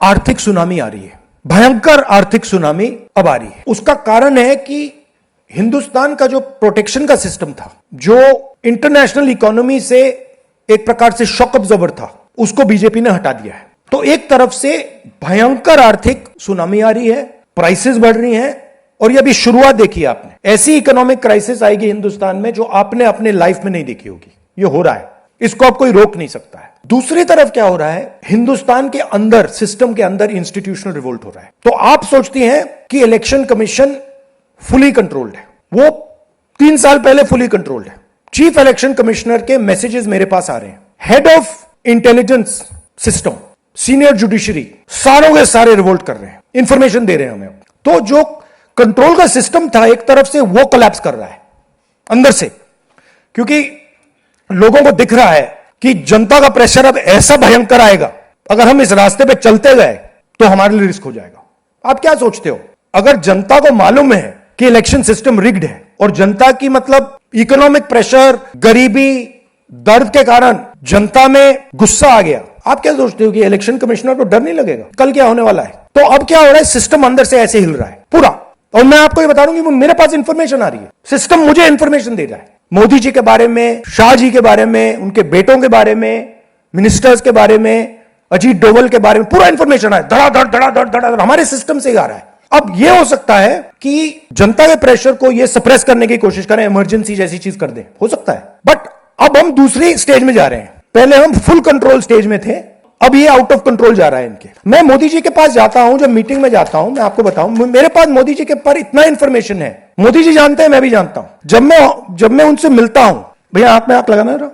आर्थिक सुनामी आ रही है, भयंकर आर्थिक सुनामी अब आ रही है। उसका कारण है कि हिंदुस्तान का जो प्रोटेक्शन का सिस्टम था, जो इंटरनेशनल इकोनॉमी से एक प्रकार से शॉक अब्जॉर्बर था, उसको बीजेपी ने हटा दिया है। तो एक तरफ से भयंकर आर्थिक सुनामी आ रही है, प्राइसेस बढ़ रही हैं, और ये अभी शुरुआत देखी आपने। ऐसी इकोनॉमिक क्राइसिस आएगी हिंदुस्तान में जो आपने अपने लाइफ में नहीं देखी होगी। ये हो रहा है, इसको अब कोई रोक नहीं सकता है। दूसरी तरफ क्या हो रहा है, हिंदुस्तान के अंदर, सिस्टम के अंदर इंस्टीट्यूशनल रिवोल्ट हो रहा है। तो आप सोचती हैं कि इलेक्शन कमीशन फुली कंट्रोल्ड है, वो 3 साल पहले फुली कंट्रोल्ड है। चीफ इलेक्शन कमिश्नर के मैसेजेस मेरे पास आ रहे हैं, head of intelligence system, senior judiciary, सारों के सारे रिवोल्ट कर रहे हैं, इंफॉर्मेशन दे रहे हैं हमें। तो जो कंट्रोल का सिस्टम था एक तरफ से, वो कोलैप्स कर रहा है अंदर से, क्योंकि लोगों को दिख रहा है कि जनता का प्रेशर अब ऐसा भयंकर आएगा, अगर हम इस रास्ते पे चलते गए तो हमारे लिए रिस्क हो जाएगा। आप क्या सोचते हो, अगर जनता को मालूम है कि इलेक्शन सिस्टम रिग्ड है और जनता की मतलब इकोनॉमिक प्रेशर, गरीबी, दर्द के कारण जनता में गुस्सा आ गया, आप क्या सोचते हो कि इलेक्शन कमिश्नर को डर नहीं लगेगा कल क्या होने वाला है? तो अब क्या हो रहा है, सिस्टम अंदर से ऐसे हिल रहा है पूरा। और मैं आपको ये बता दूं कि मेरे पास इंफॉर्मेशन आ रही है, सिस्टम मुझे इंफॉर्मेशन दे रहा है, मोदी जी के बारे में, शाह जी के बारे में, उनके बेटों के बारे में, मिनिस्टर्स के बारे में, अजीत डोवल के बारे में पूरा इंफॉर्मेशन है, धड़ाधड़ धड़ाधड़ धड़ाधड़ हमारे सिस्टम से आ रहा है। अब यह हो सकता है कि जनता के प्रेशर को यह सप्रेस करने की कोशिश करें, इमरजेंसी जैसी चीज कर दें, हो सकता है। बट अब हम दूसरी स्टेज में जा रहे हैं, पहले हम फुल कंट्रोल स्टेज में थे, अब ये आउट ऑफ कंट्रोल जा रहा है इनके। मैं मोदी जी के पास जाता हूं, जब मीटिंग में जाता हूं, मैं आपको बताऊं, मेरे पास मोदी जी के पर इतना इंफॉर्मेशन है, मोदी जी जानते हैं, मैं भी जानता हूं। जब मैं उनसे मिलता हूं, भैया हाथ में हाथ लगाना रहा,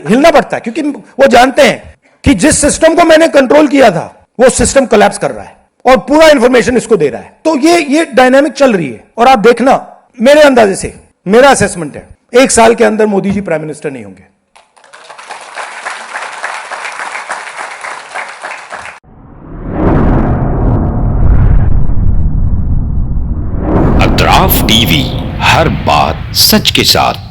हिलना पड़ता है, क्योंकि वो जानते हैं कि जिस सिस्टम को मैंने कंट्रोल किया था वो सिस्टम कोलैप्स कर रहा है और पूरा इंफॉर्मेशन इसको दे रहा है। तो ये डायनामिक चल रही है। और आप देखना, मेरे अंदाजे से, मेरा असेसमेंट है, 1 साल के अंदर मोदी जी प्राइम मिनिस्टर नहीं होंगे। अतराफ टीवी, हर बात सच के साथ।